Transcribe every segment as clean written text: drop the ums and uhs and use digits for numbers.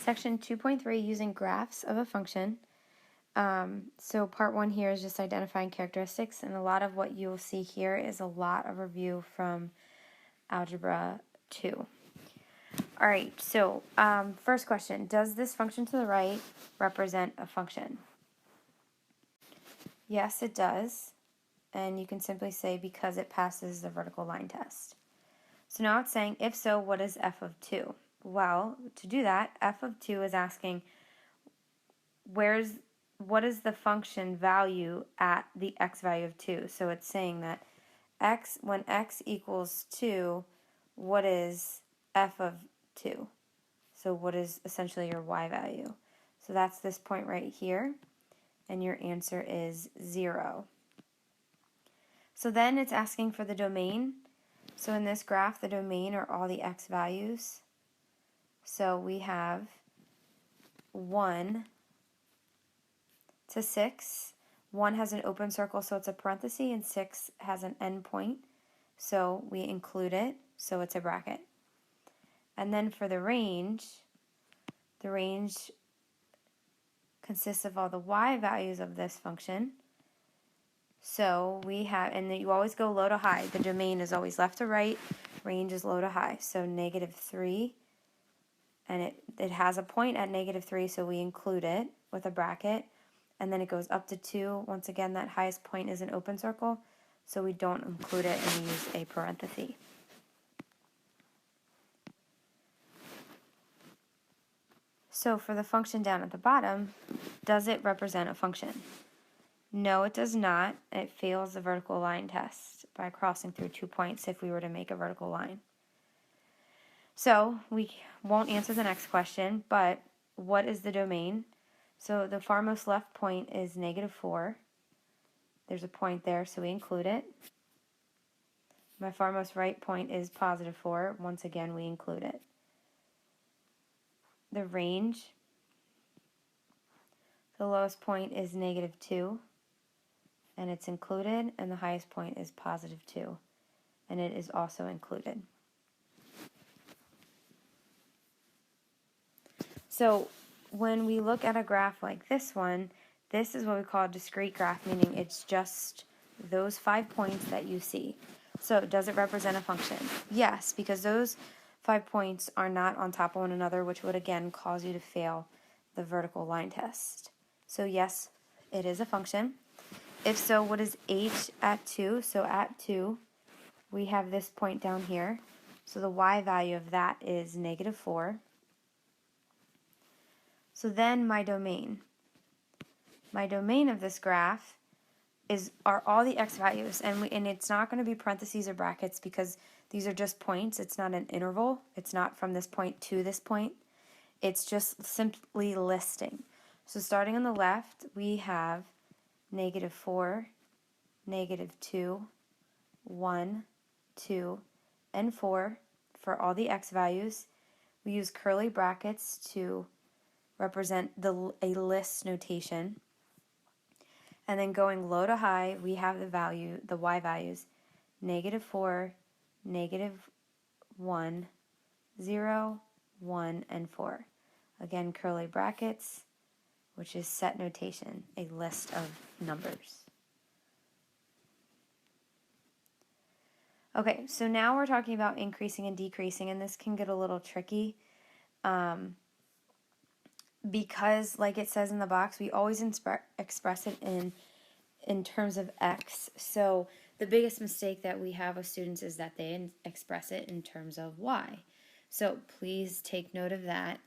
Section 2.3, using graphs of a function. So part 1 here is just identifying characteristics, and a lot of what you'll see here is a lot of review from Algebra 2. All right, so first question, does this function to the right represent a function? Yes, it does, and you can simply say because it passes the vertical line test. So now it's saying, if so, what is f of 2? Well, to do that, f of 2 is asking what is the function value at the x value of 2? So it's saying that when x equals 2, what is f of 2? So what is essentially your y value? So that's this point right here, and your answer is 0. So then it's asking for the domain. So in this graph, the domain are all the x values. So we have 1 to 6. 1 has an open circle, so it's a parenthesis, and 6 has an end point, so we include it, so it's a bracket. And then for the range consists of all the y values of this function. So we have, and you always go low to high. The domain is always left to right, range is low to high. So -3, and it has a point at -3, so we include it with a bracket. And then it goes up to 2. Once again, that highest point is an open circle, so we don't include it and we use a parenthesis. So for the function down at the bottom, does it represent a function? No, it does not. It fails the vertical line test by crossing through 2 points if we were to make a vertical line. So we won't answer the next question, but what is the domain? So the farmost left point is -4. There's a point there, so we include it. My farmost right point is +4. Once again, we include it. The range, the lowest point is -2, and it's included, and the highest point is +2, and it is also included. So when we look at a graph like this one, this is what we call a discrete graph, meaning it's just those 5 points that you see. So does it represent a function? Yes, because those 5 points are not on top of one another, which would again cause you to fail the vertical line test. So yes, it is a function. If so, what is h at 2? So at 2, we have this point down here. So the y value of that is -4. So then my domain of this graph are all the x values, and it's not going to be parentheses or brackets because these are just points. It's not an interval. It's not from this point to this point. It's just simply listing. So starting on the left, we have -4, -2, 1, 2, and 4 for all the x values. We use curly brackets to represent a list notation. And then going low to high, we have the y values, -4, -1, 0, 1, and 4. Again, curly brackets, which is set notation, a list of numbers. Okay, so now we're talking about increasing and decreasing, and this can get a little tricky. Because, like it says in the box, we always express it in terms of x. So the biggest mistake that we have with students is that they express it in terms of y. So please take note of that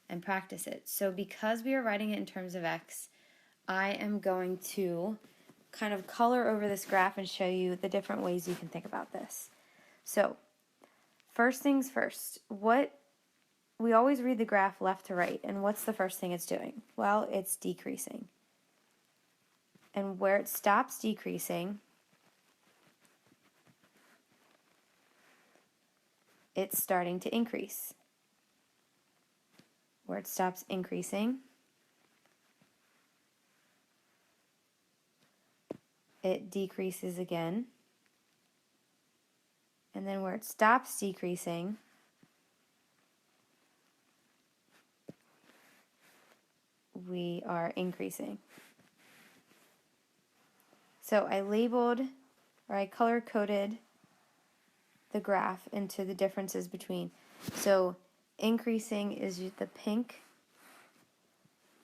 and practice it. So because we are writing it in terms of x, I am going to kind of color over this graph and show you the different ways you can think about this. So first things first, we always read the graph left to right, and what's the first thing it's doing? Well, it's decreasing. And where it stops decreasing, it's starting to increase. Where it stops increasing, it decreases again. And then where it stops decreasing, we are increasing. So I labeled, or I color-coded the graph into the differences between. So increasing is the pink,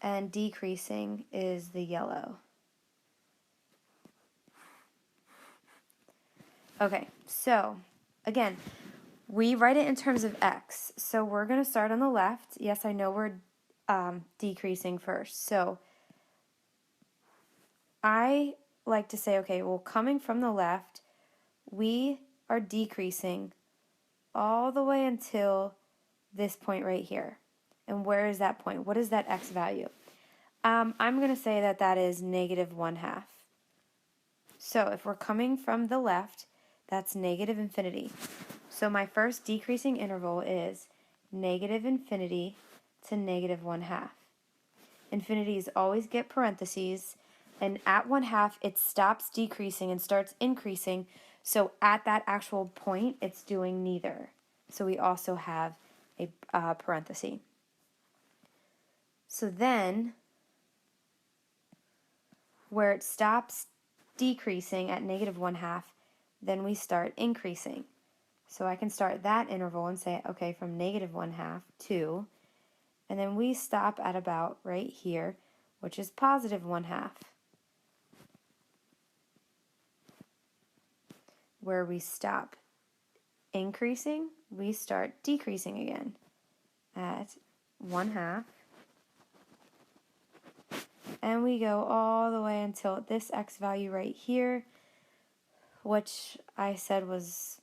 and decreasing is the yellow. Okay, so again, we write it in terms of x. So we're going to start on the left. Yes, I know we're decreasing first. So I like to say, okay, well, coming from the left, we are decreasing all the way until this point right here. And where is that point? What is that x value? I'm going to say that that is -1/2. So if we're coming from the left, that's negative infinity. So my first decreasing interval is negative infinity to -1/2. Infinities always get parentheses, and at 1/2 it stops decreasing and starts increasing. So at that actual point, it's doing neither. So we also have a parenthesis. So then, where it stops decreasing at -1/2, then we start increasing. So I can start that interval and say, okay, from -1/2 to, and then we stop at about right here, which is +1/2, where we stop increasing, we start decreasing again at 1/2, and we go all the way until this x value right here, which I said was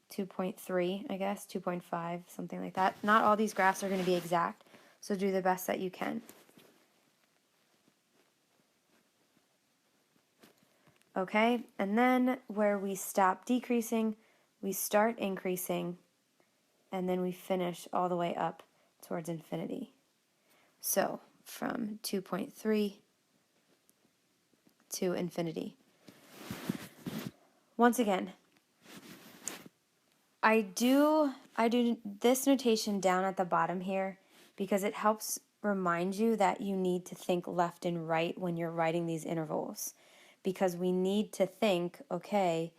2.3, I guess, 2.5, something like that. Not all these graphs are going to be exact, so do the best that you can. Okay, and then where we stop decreasing, we start increasing, and then we finish all the way up towards infinity. So from 2.3 to infinity. Once again, I do this notation down at the bottom here because it helps remind you that you need to think left and right when you're writing these intervals. Because we need to think, okay,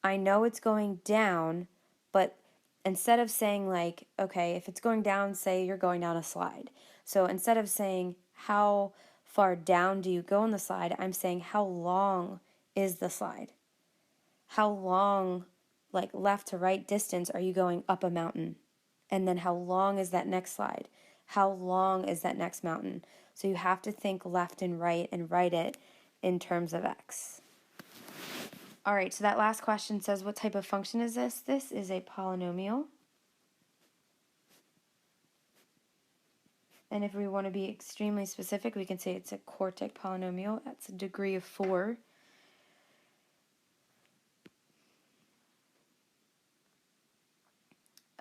I know it's going down, but instead of saying like, okay, if it's going down, say you're going down a slide. So instead of saying how far down do you go on the slide, I'm saying how long is the slide? How long, like left to right distance, are you going up a mountain? And then how long is that next slide? How long is that next mountain? So you have to think left and write it in terms of x. All right, so that last question says, what type of function is this? This is a polynomial. And if we want to be extremely specific, we can say it's a quartic polynomial. That's a degree of 4.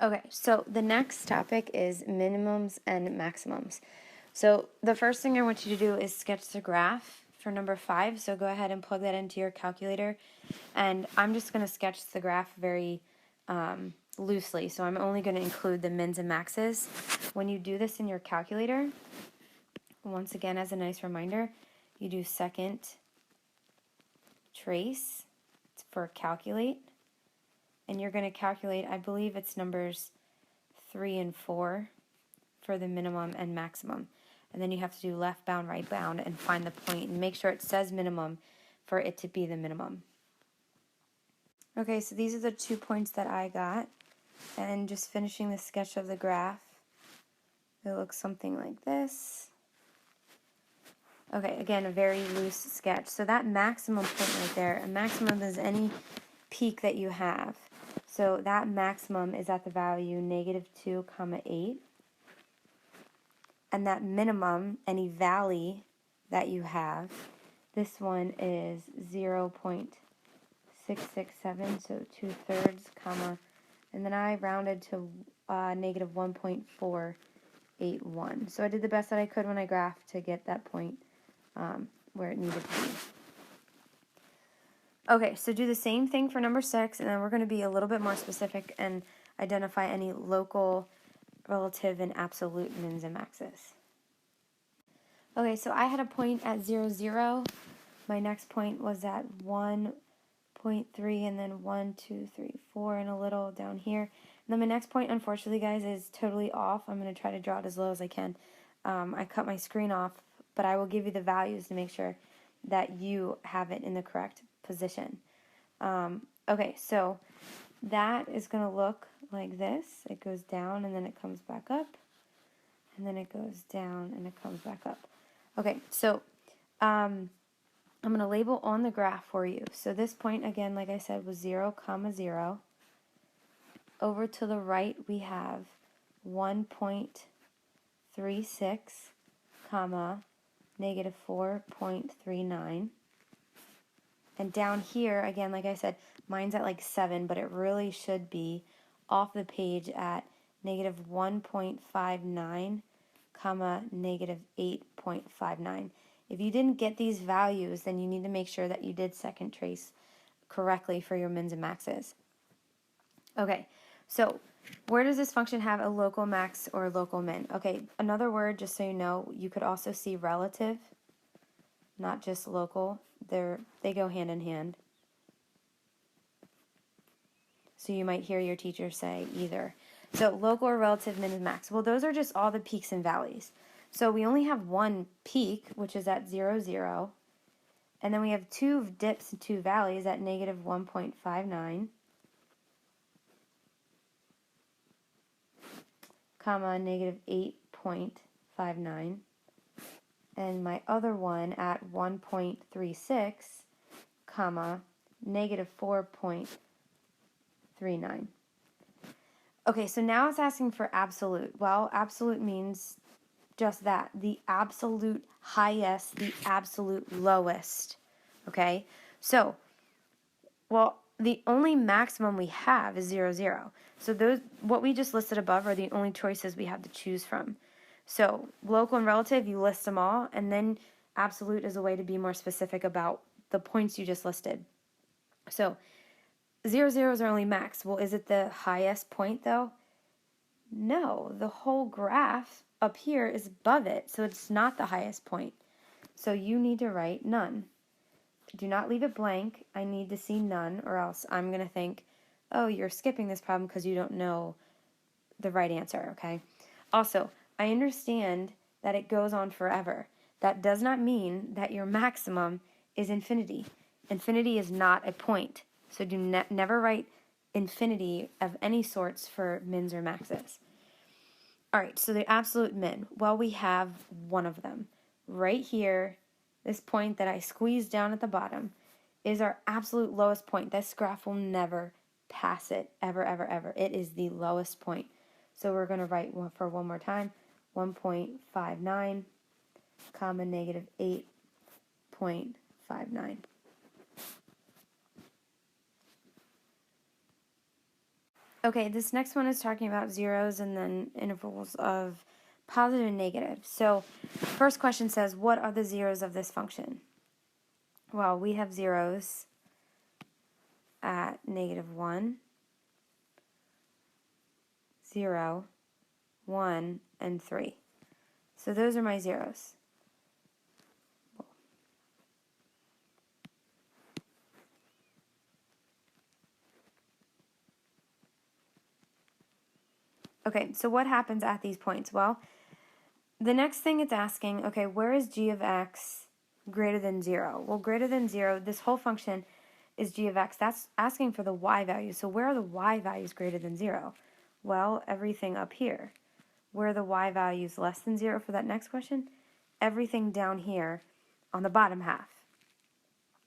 Okay, so the next topic is minimums and maximums. So the first thing I want you to do is sketch the graph for number 5. So go ahead and plug that into your calculator. And I'm just going to sketch the graph very loosely. So I'm only going to include the mins and maxes. When you do this in your calculator, once again, as a nice reminder, you do second trace for calculate. And you're going to calculate, I believe it's numbers 3 and 4 for the minimum and maximum. And then you have to do left bound, right bound, and find the point and make sure it says minimum for it to be the minimum. Okay, so these are the 2 points that I got. And just finishing the sketch of the graph, it looks something like this. Okay, again, a very loose sketch. So that maximum point right there, a maximum is any peak that you have. So that maximum is at the value -2, 8. And that minimum, any valley that you have, this one is 0.667, so 2/3, comma, and then I rounded to -1.481. So I did the best that I could when I graphed to get that point where it needed to be. Okay, so do the same thing for number 6, and then we're going to be a little bit more specific and identify any local, relative, and absolute mins and maxes. Okay, so I had a point at 0, 0. My next point was at 1.3, and then 1, 2, 3, 4, and a little down here. And then my next point, unfortunately, guys, is totally off. I'm going to try to draw it as low as I can. I cut my screen off, but I will give you the values to make sure that you have it in the correct position. Okay, so that is going to look like this. It goes down, and then it comes back up, and then it goes down, and it comes back up. Okay, so I'm going to label on the graph for you. So this point, again, like I said, was 0, 0. Over to the right, we have 1.36, comma, negative 4.39. And down here, again, like I said, mine's at like 7, but it really should be off the page at negative 1.59, comma, negative 8.59. If you didn't get these values, then you need to make sure that you did second trace correctly for your mins and maxes. Okay, so where does this function have a local max or local min? Okay, another word, just so you know, you could also see relative, not just local. They go hand in hand. So you might hear your teacher say either. So local or relative min and max. Well, those are just all the peaks and valleys. So we only have one peak, which is at 0, 0. And then we have two dips and two valleys at negative 1.59, comma, negative 8.59. And my other one at 1.36, comma, negative 4.39. Okay, so now it's asking for absolute. Well, absolute means just that, the absolute highest, the absolute lowest. Okay, so, well, the only maximum we have is 0, 0. So those, what we just listed above, are the only choices we have to choose from. So local and relative, you list them all, and then absolute is a way to be more specific about the points you just listed. So 0, 0 is our only max. Well, is it the highest point though? No, the whole graph up here is above it, so it's not the highest point. So you need to write none. Do not leave it blank. I need to see none, or else I'm going to think, oh, you're skipping this problem because you don't know the right answer, okay? Also, I understand that it goes on forever. That does not mean that your maximum is infinity. Infinity is not a point. So do never write infinity of any sorts for mins or maxes. All right, so the absolute min. Well, we have one of them. Right here, this point that I squeezed down at the bottom is our absolute lowest point. This graph will never pass it, ever, ever, ever. It is the lowest point. So we're going to write for one more time, 1.59, comma, negative 8.59. Okay, this next one is talking about zeros and then intervals of positive and negative. So first question says, what are the zeros of this function? Well, we have zeros at negative 1, 0, 1, and 3. So those are my zeros. Okay, so what happens at these points? Well, the next thing it's asking, okay, where is g of x greater than 0? Well, greater than 0, this whole function is g of x. That's asking for the y values. So where are the y values greater than 0? Well, everything up here. Where are the y values less than 0 for that next question? Everything down here on the bottom half.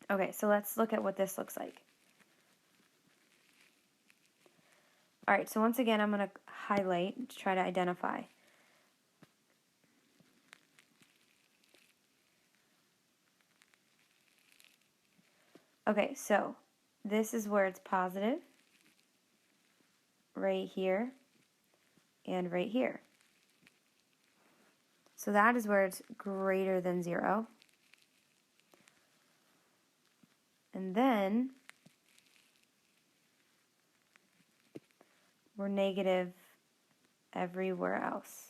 Okay, so let's look at what this looks like. All right, so once again, I'm going to highlight to try to identify. Okay, so this is where it's positive, right here, and right here. So that is where it's greater than 0. And then we're negative everywhere else.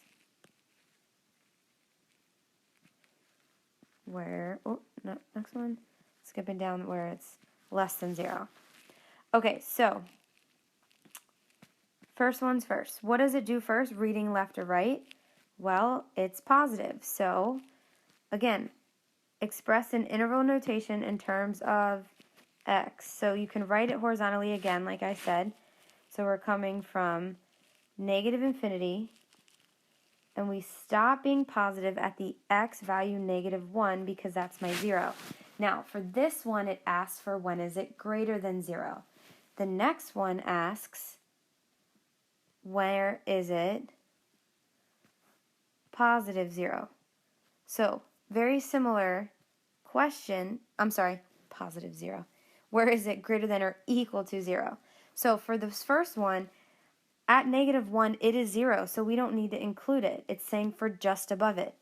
where, oh, no, next one, skipping down where it's less than 0. Okay, so first one's first. What does it do first, reading left or right? Well, it's positive. So, again, express in interval notation in terms of x. So you can write it horizontally again, like I said. So we're coming from negative infinity, and we stop being positive at the x value -1 because that's my 0. Now, for this one, it asks for when is it greater than 0. The next one asks, where is it positive 0? So, very similar question, I'm sorry, positive 0. Where is it greater than or equal to 0? So for this first one, at -1, it is 0, so we don't need to include it. It's saying for just above it.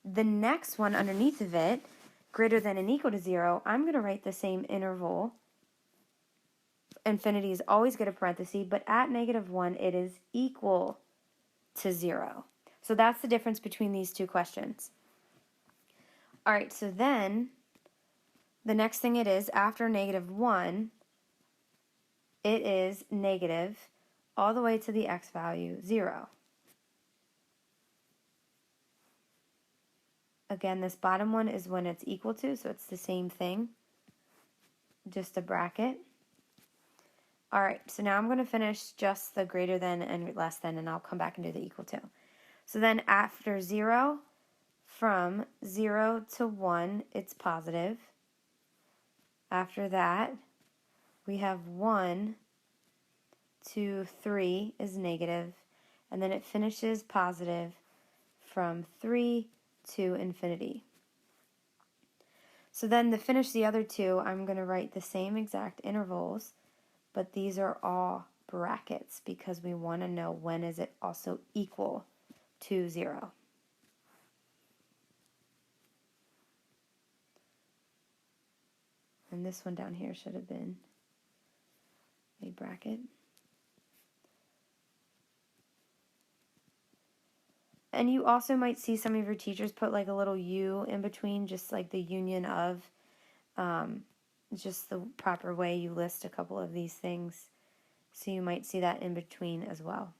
The next one underneath of it, greater than and equal to 0, I'm going to write the same interval. Infinity is always going to parenthesis, but at -1, it is equal to 0. So that's the difference between these two questions. All right, so then the next thing it is, after -1, it is negative all the way to the x value 0. Again, this bottom one is when it's equal to, so it's the same thing, just a bracket. All right, so now I'm going to finish just the greater than and less than, and I'll come back and do the equal to. So then after 0, from 0 to 1, it's positive. After that, we have 1, 2, 3 is negative, and then it finishes positive from 3 to infinity. So then to finish the other two, I'm going to write the same exact intervals, but these are all brackets because we want to know when is it also equal to 0. And this one down here should have been a bracket. And you also might see some of your teachers put like a little U in between, just like the union of, just the proper way you list a couple of these things. So you might see that in between as well.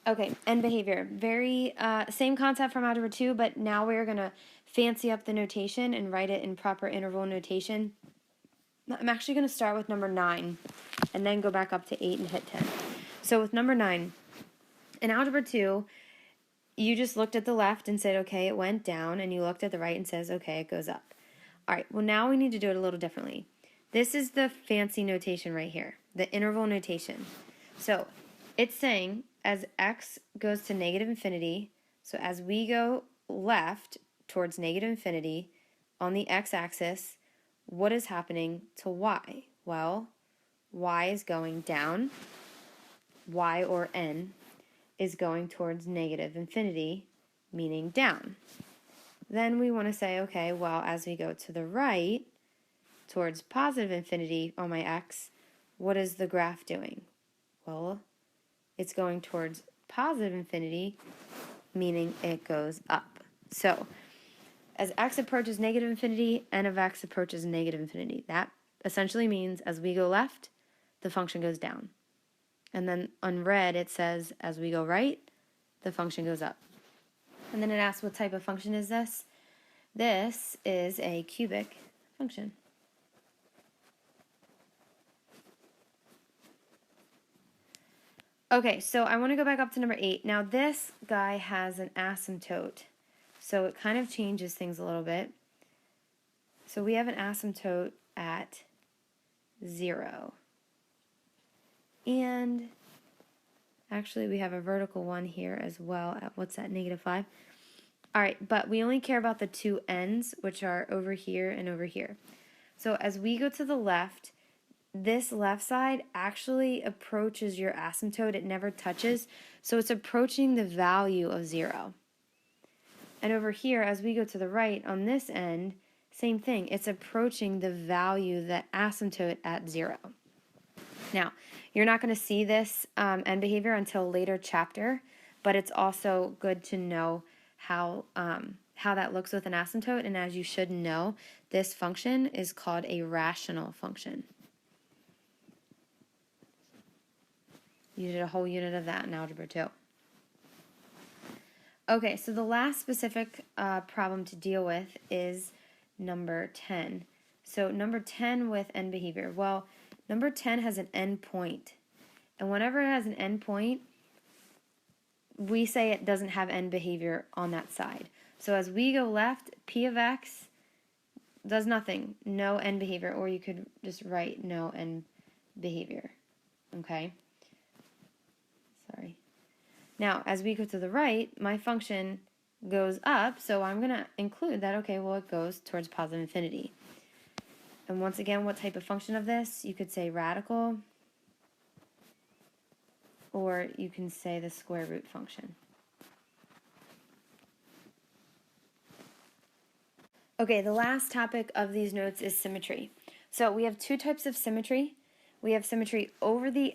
Okay, end behavior. Very same concept from Algebra 2, but now we're going to fancy up the notation and write it in proper interval notation. I'm actually going to start with number 9 and then go back up to 8 and hit 10. So with number 9, in Algebra 2, you just looked at the left and said, okay, it went down, and you looked at the right and says, okay, it goes up. All right, well, now we need to do it a little differently. This is the fancy notation right here, the interval notation. So it's saying as x goes to negative infinity, so as we go left towards negative infinity on the x-axis, what is happening to y? Well, y is going down, y or n is going towards negative infinity, meaning down. Then we want to say, okay, well, as we go to the right, towards positive infinity on my x, what is the graph doing? Well, it's going towards positive infinity, meaning it goes up. So, as x approaches negative infinity, n of x approaches negative infinity. That essentially means as we go left, the function goes down. And then on red, it says as we go right, the function goes up. And then it asks what type of function is this? This is a cubic function. Okay, so I want to go back up to number 8. Now this guy has an asymptote, so it kind of changes things a little bit. So we have an asymptote at 0. And actually we have a vertical one here as well at, what's that, -5. All right, but we only care about the two ends, which are over here and over here. So as we go to the left, this left side actually approaches your asymptote. It never touches, so it's approaching the value of 0. And over here, as we go to the right on this end, same thing. It's approaching the value, that asymptote at 0. Now, you're not going to see this end behavior until a later chapter, but it's also good to know how how that looks with an asymptote, and as you should know, this function is called a rational function. You did a whole unit of that in Algebra 2. Okay, so the last specific problem to deal with is number 10. So number 10 with end behavior. Well, number 10 has an end point. And whenever it has an end point, we say it doesn't have end behavior on that side. So as we go left, p of x does nothing, no end behavior, or you could just write no end behavior. Okay? Sorry. Now, as we go to the right, my function goes up, so I'm going to include that, okay, well, it goes towards positive infinity. And once again, what type of function of this? You could say radical, or you can say the square root function. Okay, the last topic of these notes is symmetry. So we have two types of symmetry. We have symmetry over the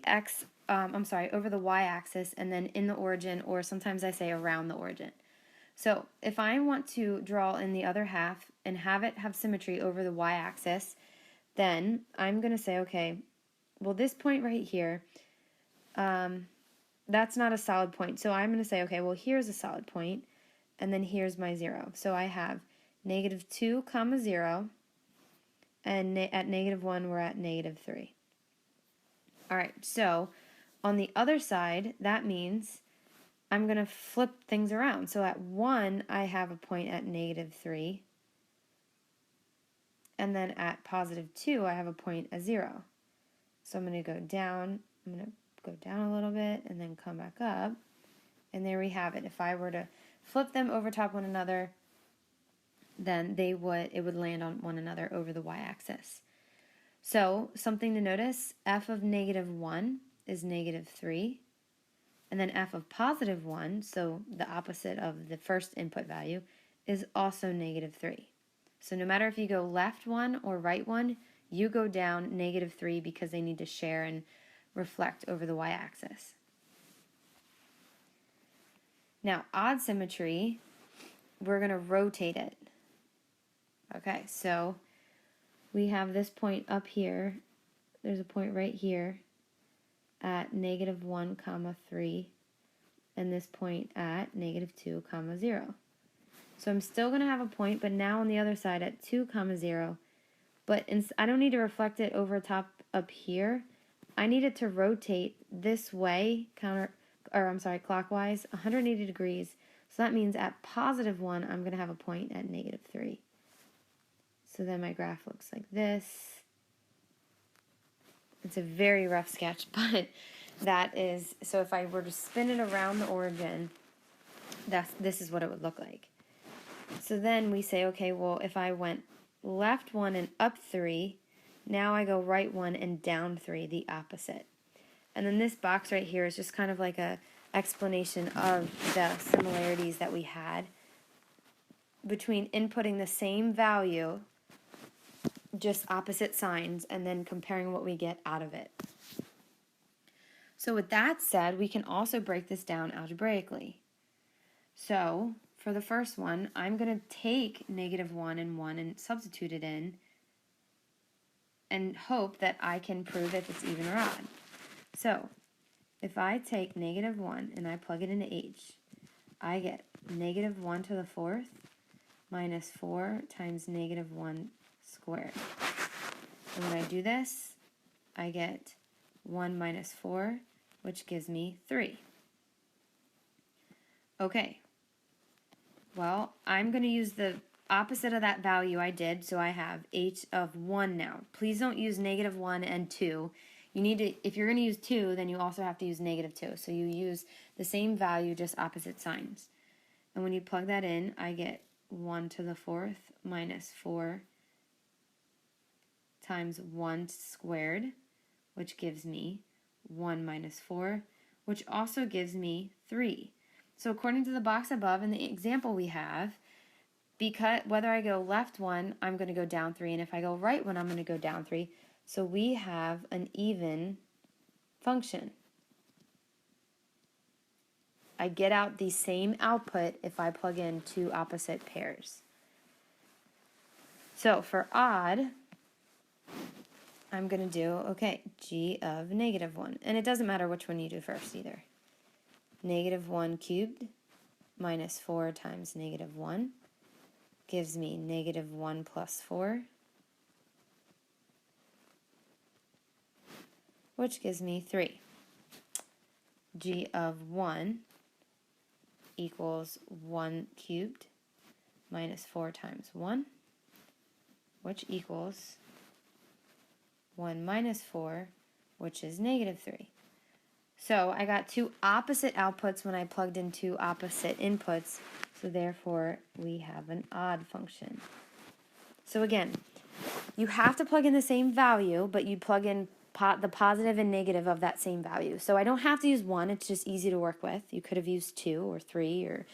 over the y-axis, and then in the origin, or sometimes I say around the origin. So if I want to draw in the other half and have it have symmetry over the y-axis, then I'm going to say, okay, well, this point right here, that's not a solid point. So I'm going to say, okay, well, here's a solid point, and then here's my 0. So I have -2, 0, and at -1, we're at -3. All right, so on the other side, that means I'm going to flip things around. So at 1, I have a point at -3. And then at +2, I have a point at 0. So I'm going to go down. I'm going to go down a little bit and then come back up. And there we have it. If I were to flip them over top one another, then it would land on one another over the y-axis. So something to notice, f of -1 is -3. And then f of +1, so the opposite of the first input value, is also -3. So no matter if you go left 1 or right 1, you go down -3 because they need to share and reflect over the y-axis. Now, odd symmetry, we're going to rotate it. Okay, so we have this point up here. There's a point right here at -1, 3, and this point at -2, 0. So I'm still going to have a point, but now on the other side at 2, 0. But I don't need to reflect it over top up here. I need it to rotate this way, clockwise, 180 degrees. So that means at +1, I'm going to have a point at -3. So then my graph looks like this. It's a very rough sketch, but that is, so if I were to spin it around the origin, this is what it would look like. So then we say, okay, well, if I went left 1 and up 3, now I go right 1 and down 3, the opposite. And then this box right here is just kind of like a explanation of the similarities that we had between inputting the same value, just opposite signs, and then comparing what we get out of it. So with that said, we can also break this down algebraically. So for the first one, I'm going to take -1 and 1 and substitute it in and hope that I can prove if it's even or odd. So if I take -1 and I plug it into h, I get -1 to the 4th minus 4 times -1 squared. And when I do this, I get 1 minus 4, which gives me 3. Okay, well, I'm going to use the opposite of that value I did, so I have h of 1 now. Please don't use -1 and 2. You need to, if you're going to use 2, then you also have to use -2. So you use the same value, just opposite signs. And when you plug that in, I get 1 to the 4th minus 4 times 1 squared, which gives me 1 minus 4, which also gives me 3. So according to the box above in the example we have, because whether I go left 1, I'm going to go down 3, and if I go right 1, I'm going to go down 3. So we have an even function. I get out the same output if I plug in two opposite pairs. So for odd, I'm going to do, okay, g of -1. And it doesn't matter which one you do first either. -1 cubed minus 4 times -1 gives me -1 plus 4, which gives me 3. G of 1 equals 1 cubed minus 4 times 1, which equals 1 minus 4, which is -3. So I got two opposite outputs when I plugged in two opposite inputs, so therefore we have an odd function. So again, you have to plug in the same value, but you plug in the positive and negative of that same value. So I don't have to use 1, it's just easy to work with. You could have used 2 or 3 or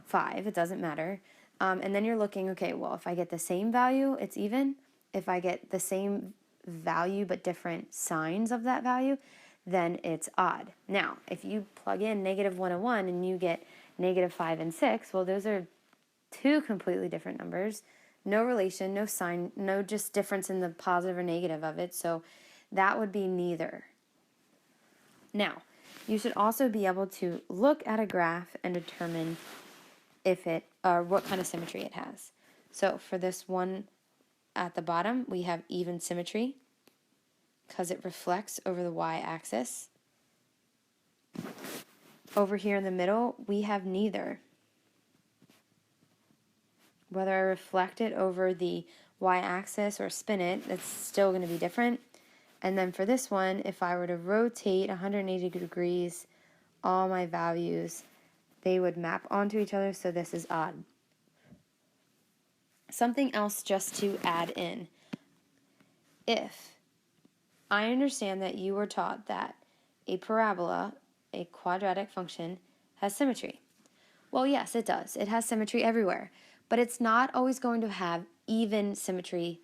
5, it doesn't matter. And then you're looking, okay, well, if I get the same value, it's even. If I get the same value but different signs of that value, then it's odd. Now, if you plug in -1 and 1 and you get -5 and 6, well, those are two completely different numbers. No relation, no sign, no just difference in the positive or negative of it, so that would be neither. Now, you should also be able to look at a graph and determine if it, or what kind of symmetry it has. So for this one at the bottom, we have even symmetry because it reflects over the y-axis. Over here in the middle, we have neither. Whether I reflect it over the y-axis or spin it, it's still going to be different. And then for this one, if I were to rotate 180 degrees, all my values, they would map onto each other, so this is odd. Something else just to add in. If I understand that you were taught that a parabola, a quadratic function, has symmetry. Well, yes, it does. It has symmetry everywhere, but it's not always going to have even symmetry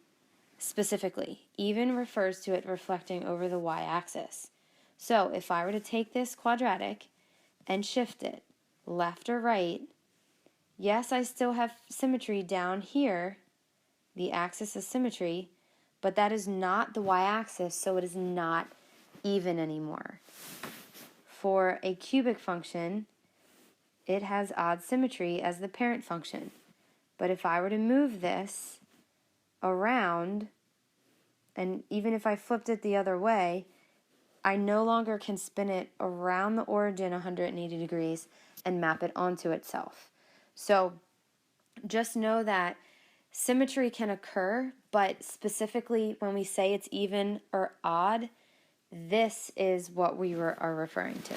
specifically. Even refers to it reflecting over the y-axis. So if I were to take this quadratic and shift it left or right, yes, I still have symmetry down here, the axis of symmetry, but that is not the y-axis, so it is not even anymore. For a cubic function, it has odd symmetry as the parent function. But if I were to move this around, and even if I flipped it the other way, I no longer can spin it around the origin 180 degrees and map it onto itself. So just know that symmetry can occur, but specifically when we say it's even or odd, this is what we are referring to.